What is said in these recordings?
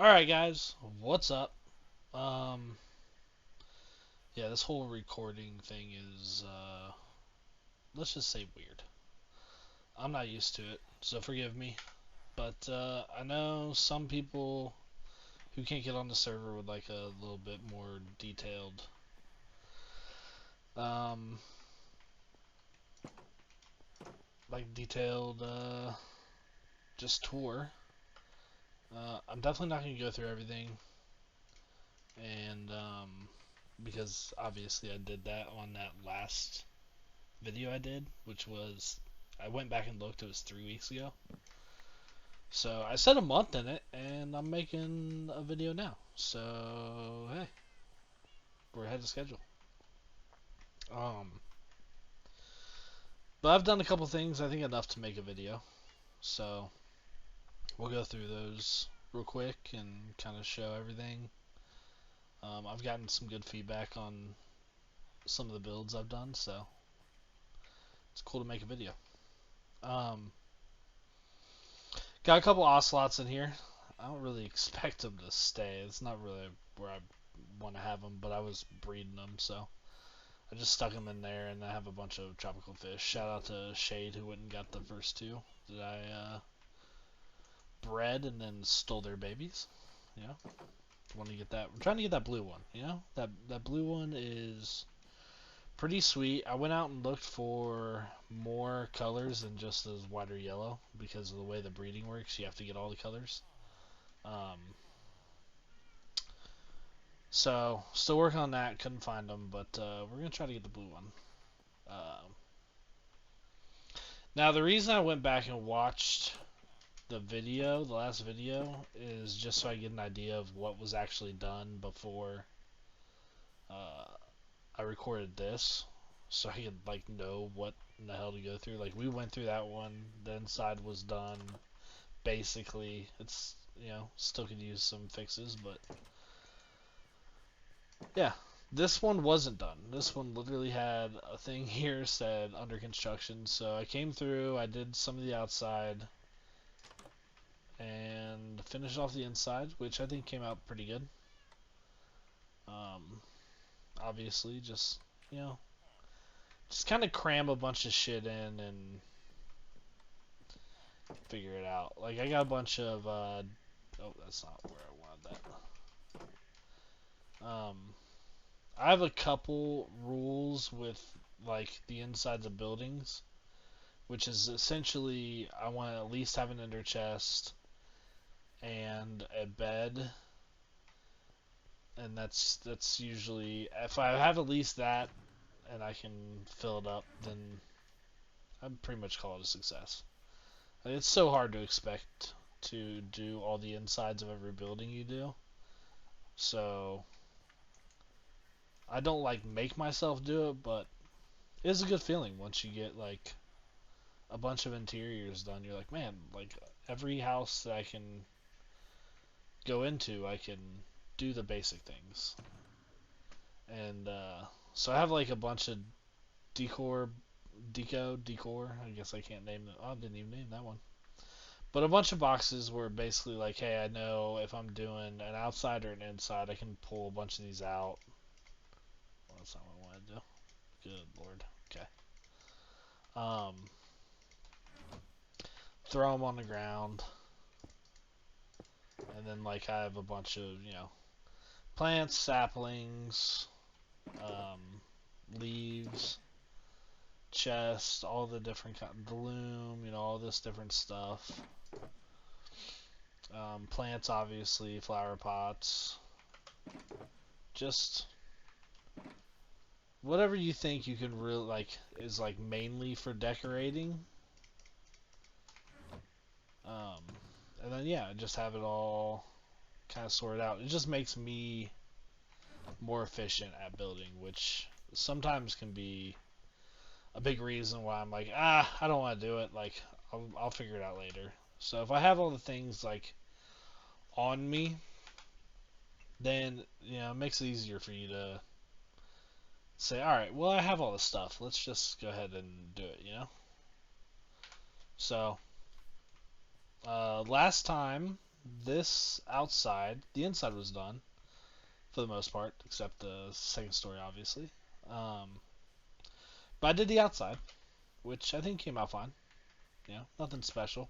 Alright guys, what's up? Um yeah, this whole recording thing is let's just say weird. I'm not used to it, so forgive me. But I know some people who can't get on the server would like a little bit more um detailed just tour. I'm definitely not gonna go through everything and because obviously I did that on that last video I did, which was I went back and looked. It was 3 weeks ago. So I said a month in it, and I'm making a video now. So hey, we're ahead of schedule. Um, but I've done a couple things. I think enough to make a video. So we'll go through those real quick and kind of show everything. I've gotten some good feedback on some of the builds I've done, so it's cool to make a video. Um, Got a couple ocelots in here. I don't really expect them to stay. It's not really where I want to have them, but I was breeding them, so I just stuck them in there, and I have a bunch of tropical fish. Shout out to Shade who went and got the first two that I bred and then stole their babies. You know, want to get that? I'm trying to get that blue one. You know, that blue one is pretty sweet. I went out and looked for more colors than just this white or yellow because of the way the breeding works. You have to get all the colors. Um, so still working on that. Couldn't find them, but we're gonna try to get the blue one. Uh, Now the reason I went back and watched the video, the last video, is just so I get an idea of what was actually done before uh, I recorded this, so I could like know what in the hell to go through. Like we went through that one, the inside was done. Basically, it's still could use some fixes, but yeah. This one wasn't done. This one literally had a thing here said under construction. So I came through, I did some of the outside, and finished off the inside, which I think came out pretty good. Um, Obviously, you know, just kind of cram a bunch of shit in and figure it out. Like I got a bunch of oh, that's not where I wanted that. I have a couple rules with like the insides of buildings, which is essentially I want to at least have an ender chest and a bed, and that's usually if I have at least that and I can fill it up, then I'd pretty much call it a success. It's so hard to expect to do all the insides of every building you do, so I don't like make myself do it, but it's a good feeling once you get like a bunch of interiors done. You're like, man, like every house that I can go into, I can do the basic things, and so I have like a bunch of decor. I guess I can't name it. Oh, I didn't even name that one. But a bunch of boxes were basically like, hey, I know if I'm doing an outside or an inside, I can pull a bunch of these out. Well, that's not what I want to do. Good lord. Okay. Um, Throw them on the ground, and then like I have a bunch of plants, saplings, um, leaves, chests, all the different kind, the loom, all this different stuff. Plants, obviously, flower pots, just whatever you think you can really like is like mainly for decorating. Um, and then yeah, just have it all kind of sorted out. It just makes me more efficient at building, which sometimes can be a big reason why I'm like, I don't want to do it. Like, I'll figure it out later. So if I have all the things like on me, then it makes it easier for you to say, all right, well I have all the stuff. Let's just go ahead and do it. So last time this outside, the inside was done for the most part, except the second story, obviously. Um, but I did the outside, which I think came out fine. Nothing special.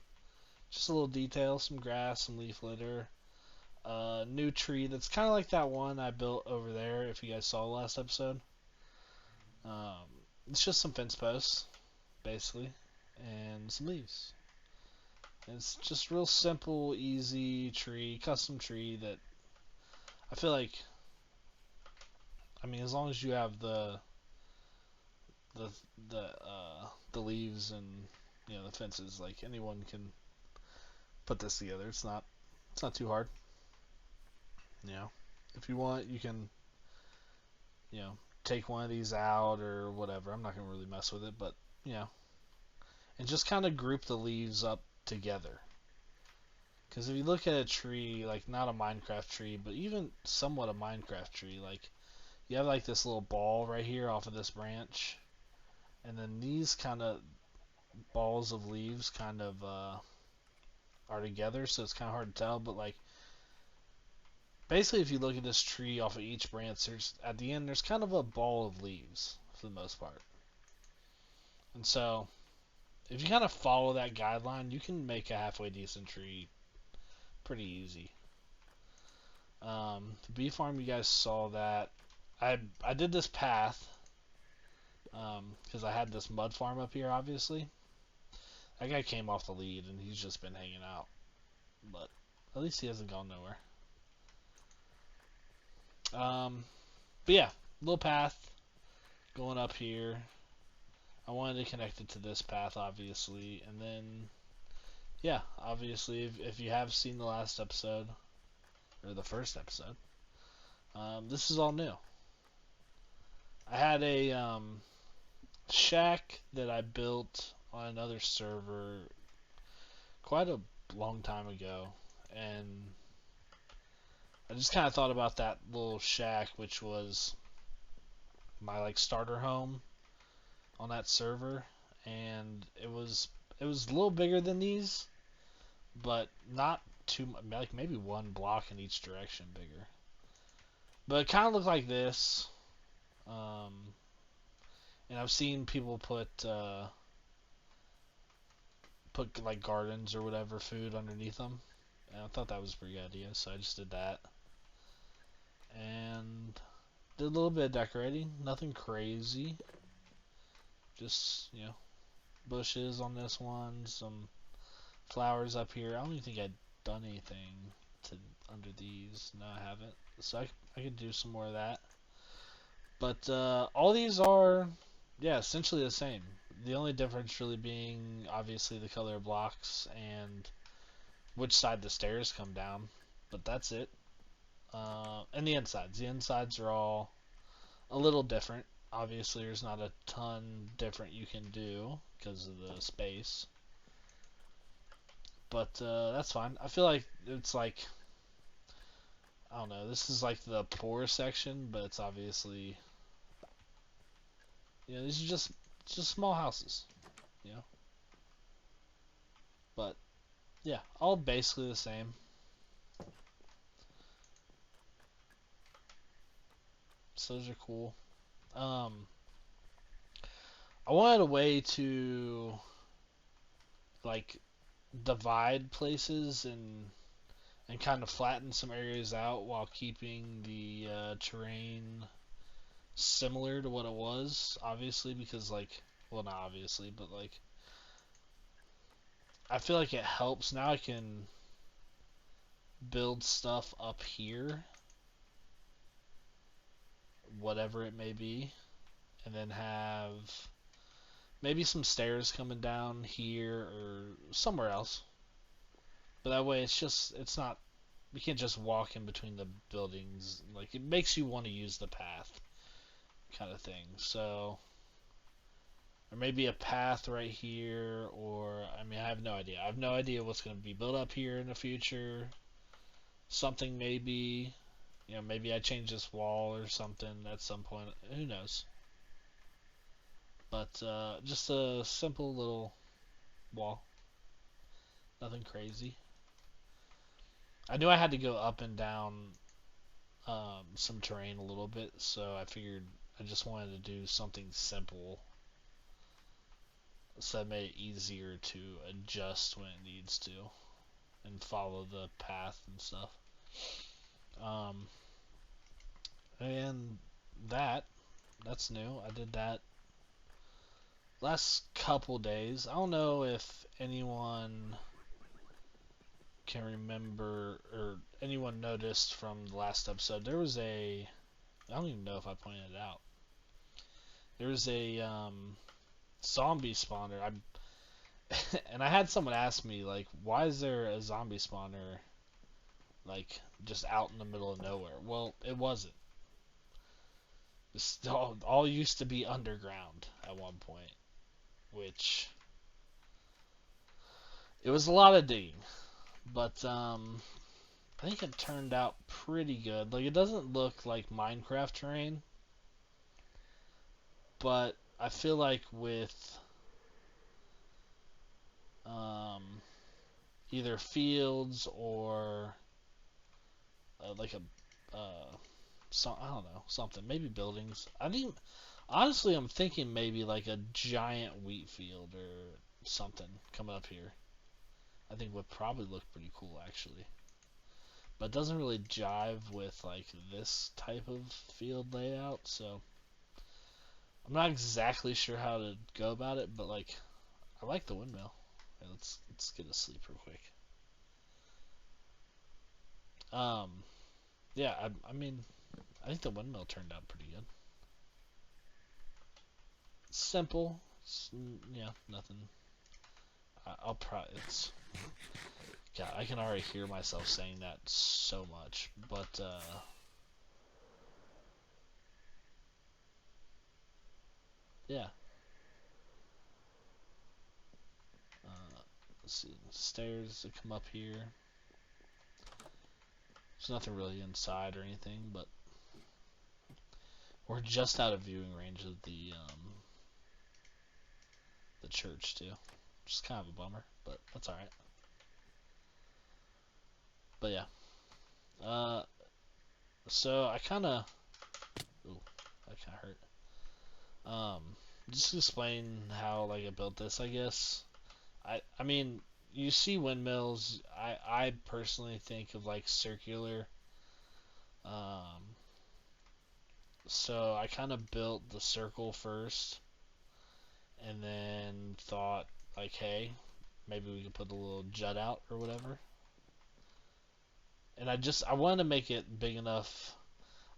Just a little detail, some grass, some leaf litter, new tree that's kind of like that one I built over there. If you guys saw the last episode, um, it's just some fence posts, basically, and some leaves. It's just real simple, easy tree, custom tree that I feel like. I mean, as long as you have the the leaves and the fences, like anyone can put this together. It's not too hard. You know, if you want, you can you know take one of these out or whatever. I'm not gonna really mess with it, but you know, and just kind of group the leaves up together. Because if you look at a tree, like not a Minecraft tree, but even somewhat a Minecraft tree, like you have like this little ball right here off of this branch, and then these kind of balls of leaves kind of are together, so it's kind of hard to tell. But like basically, if you look at this tree off of each branch, there's at the end there's kind of a ball of leaves for the most part. And so if you kind of follow that guideline, you can make a halfway decent tree pretty easy. The bee farm, you guys saw that. I did this path because I had this mud farm up here, obviously. That guy came off the lead and he's just been hanging out. But at least he hasn't gone nowhere. But yeah, little path going up here. I wanted to connect it to this path, obviously. And then, yeah, obviously, if you have seen the last episode, or the first episode, this is all new. I had a shack that I built on another server quite a long time ago, and I just kind of thought about that little shack, which was my like starter home on that server, and it was a little bigger than these, but not too much, like maybe one block in each direction bigger. But it kind of looked like this, um, and I've seen people put like gardens or whatever food underneath them, and I thought that was a pretty good idea, so I just did that and did a little bit of decorating, nothing crazy, just bushes on this one, some flowers up here. I don't even think I'd done anything to under these. No, I haven't. So I could do some more of that. But all these are, yeah, essentially the same. The only difference really being obviously the color of blocks and which side the stairs come down. But that's it. And the insides. The insides are all a little different. Obviously, there's not a ton different you can do because of the space. But that's fine. I feel like it's like, I don't know, this is like the poor section, but it's obviously, these are just small houses, you know. But yeah, all basically the same. So those are cool. Um, I wanted a way to like divide places and kind of flatten some areas out while keeping the terrain similar to what it was, obviously, because like, well, not obviously, but like I feel like it helps now. I can build stuff up here, whatever it may be, and then have maybe some stairs coming down here or somewhere else. But that way it's not, you can't just walk in between the buildings. Like, it makes you want to use the path kind of thing. So, or maybe a path right here, or I mean, I have no idea. I have no idea what's going to be built up here in the future. Something maybe, maybe I change this wall or something at some point. Who knows? But just a simple little wall. Nothing crazy. I knew I had to go up and down some terrain a little bit, so I figured I just wanted to do something simple so that made it easier to adjust when it needs to and follow the path and stuff. Um, and that that's new. I did that last couple days. I don't know if anyone can remember or anyone noticed from the last episode. There was a I don't even know if I pointed it out. There was a zombie spawner. I and I had someone ask me like, why is there a zombie spawner like just out in the middle of nowhere? Well, it wasn't. This all used to be underground at one point, which it was a lot of digging, but I think it turned out pretty good. Like it doesn't look like Minecraft terrain, but I feel like with um, either fields or like a I don't know, something, maybe buildings. I think honestly, I'm thinking maybe like a giant wheat field or something coming up here. I think would probably look pretty cool actually, but it doesn't really jive with like this type of field layout. So I'm not exactly sure how to go about it, but like I like the windmill. Okay, let's get a sleep real quick. Um, yeah, I mean, I think the windmill turned out pretty good. Simple, yeah, nothing. I'll probably it's. God, I can already hear myself saying that so much, but yeah. Let's see, stairs that come up here. There's nothing really inside or anything, but we're just out of viewing range of the church too, which is kind of a bummer, but that's all right. But yeah, uh, so I kind of, ooh, that kind of hurt. Just to explain how like I built this, I guess. I mean, you see windmills. I personally think of like circular. Um, so I kind of built the circle first, and then thought like, hey, maybe we could put a little jut out or whatever. And I wanted to make it big enough.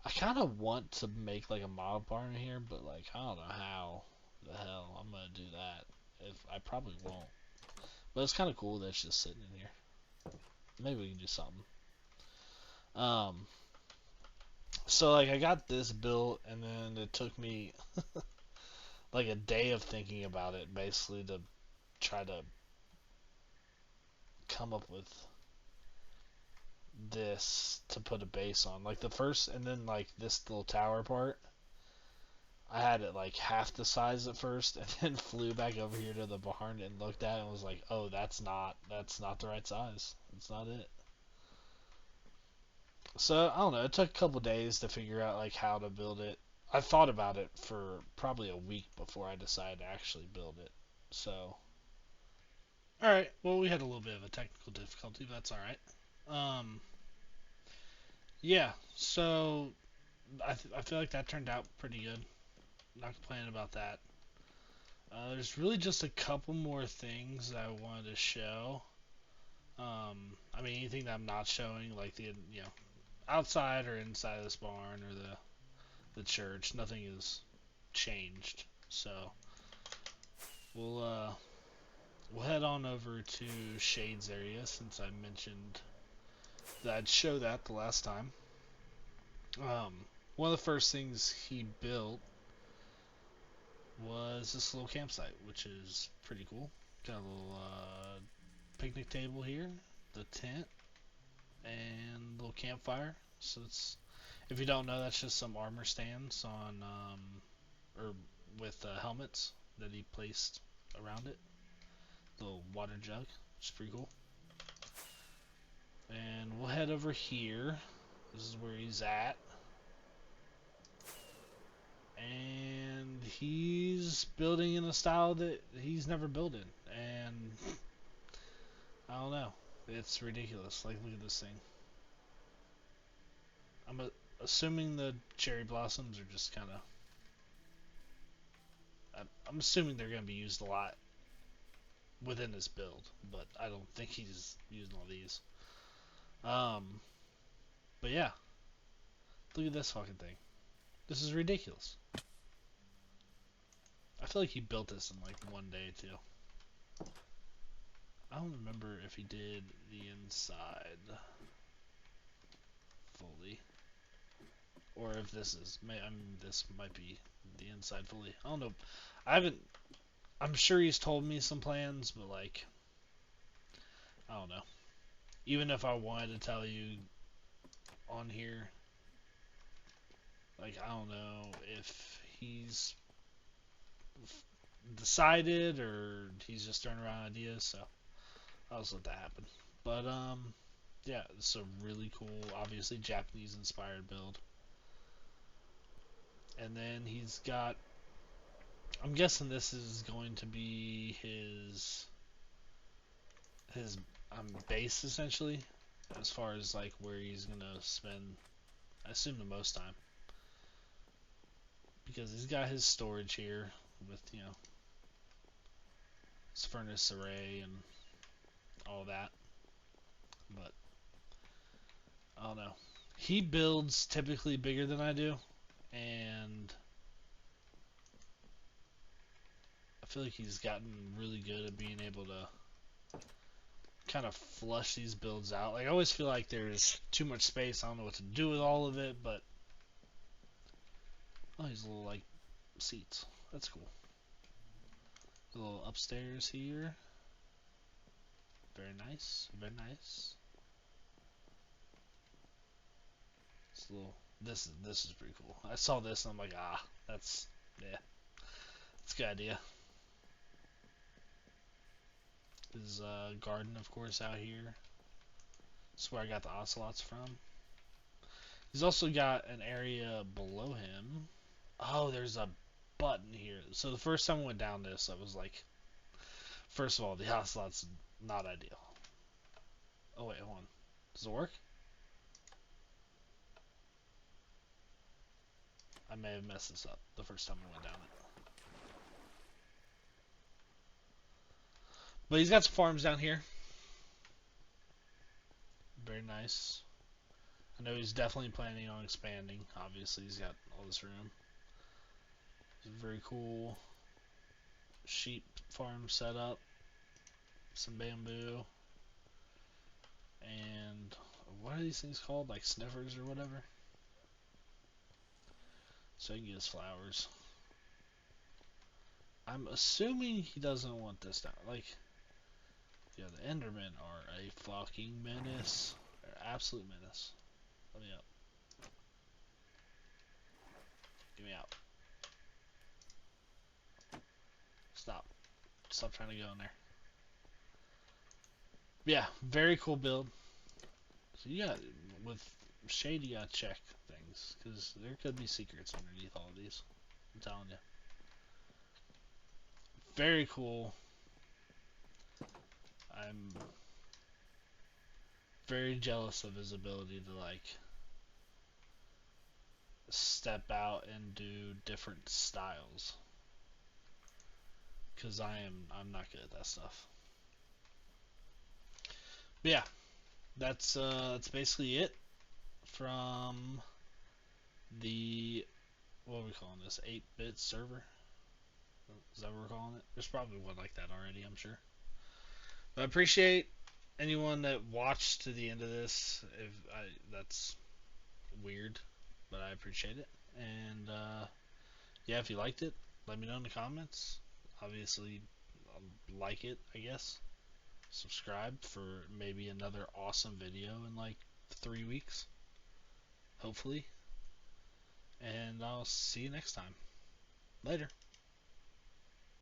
I kind of want to make like a model barn in here, but like I don't know how the hell I'm gonna do that. If I probably won't. But it's kind of cool that it's just sitting in here. Maybe we can do something. Um, so like I got this built, and then it took me like a day of thinking about it, basically to try to come up with this to put a base on. Like the first, and then like this little tower part, I had it like half the size at first, and then flew back over here to the barn and looked at it and was like, oh, that's not the right size. That's not it. So I don't know. It took a couple days to figure out like how to build it. I thought about it for probably a week before I decided to actually build it. So, all right. Well, we had a little bit of a technical difficulty. But that's all right. Um, yeah. So I feel like that turned out pretty good. Not complaining about that. There's really just a couple more things that I wanted to show. I mean, anything that I'm not showing, like the outside or inside of this barn or the church, nothing is changed. So we'll uh, we'll head on over to Shade's area since I mentioned that I'd show that the last time. One of the first things he built was this little campsite, which is pretty cool. Got a little picnic table here, the tent, and a little campfire. So it's if you don't know, that's just some armor stands on or with helmets that he placed around it. Little water jug, which is pretty cool. And we'll head over here. This is where he's at. And he's building in a style that he's never built in. And I don't know. It's ridiculous. Like, look at this thing. I'm assuming the cherry blossoms are just kind of. I'm assuming they're going to be used a lot within this build, but I don't think he's using all these. Um, but yeah, look at this fucking thing. This is ridiculous. I feel like he built this in like one day too. I don't remember if he did the inside fully, or if this is. I mean, this might be the inside fully. I don't know. I haven't. I'm sure he's told me some plans, but like, I don't know. Even if I wanted to tell you on here, like, I don't know if he's decided or he's just throwing around ideas. So I'll just let that happen. But yeah, it's a really cool, obviously Japanese inspired build. And then he's got. I'm guessing this is going to be his base essentially, as far as like where he's gonna spend. I assume the most time, because he's got his storage here with his furnace array and all that. But I don't know. He builds typically bigger than I do, and I feel like he's gotten really good at being able to kind of flush these builds out. Like, I always feel like there's too much space. I don't know what to do with all of it, but oh, these little like seats. That's cool. A little upstairs here. Very nice. Very nice. This little. This is pretty cool. I saw this and I'm like, that's yeah, that's a good idea. His garden, of course, out here. That's where I got the ocelots from. He's also got an area below him. Oh, there's a button here. So the first time I went down this, I was like, first of all, the ocelot's not ideal. Oh wait, hold on. Does it work? I may have messed this up the first time I went down it. But he's got some farms down here. Very nice. I know he's definitely planning on expanding. Obviously, he's got all this room. Very cool sheep farm setup. Some bamboo. And what are these things called? Like sniffers or whatever? So he can get his flowers. I'm assuming he doesn't want this down. Like, yeah, the Endermen are a fucking menace. They're an absolute menace. Let me up. Get me out. Stop. Stop trying to go in there. Yeah, very cool build. So you got, with Shade, you gotta check things, because there could be secrets underneath all of these. I'm telling you. Very cool. I'm very jealous of his ability to, like, step out and do different styles. Because I'm not good at that stuff. But yeah, that's basically it from the, what are we calling this, 8-bit server? Is that what we're calling it? There's probably one like that already, I'm sure. But I appreciate anyone that watched to the end of this. That's weird, but I appreciate it. And yeah, if you liked it, let me know in the comments. Obviously, like it, I guess. Subscribe for maybe another awesome video in like 3 weeks, hopefully. And I'll see you next time. Later.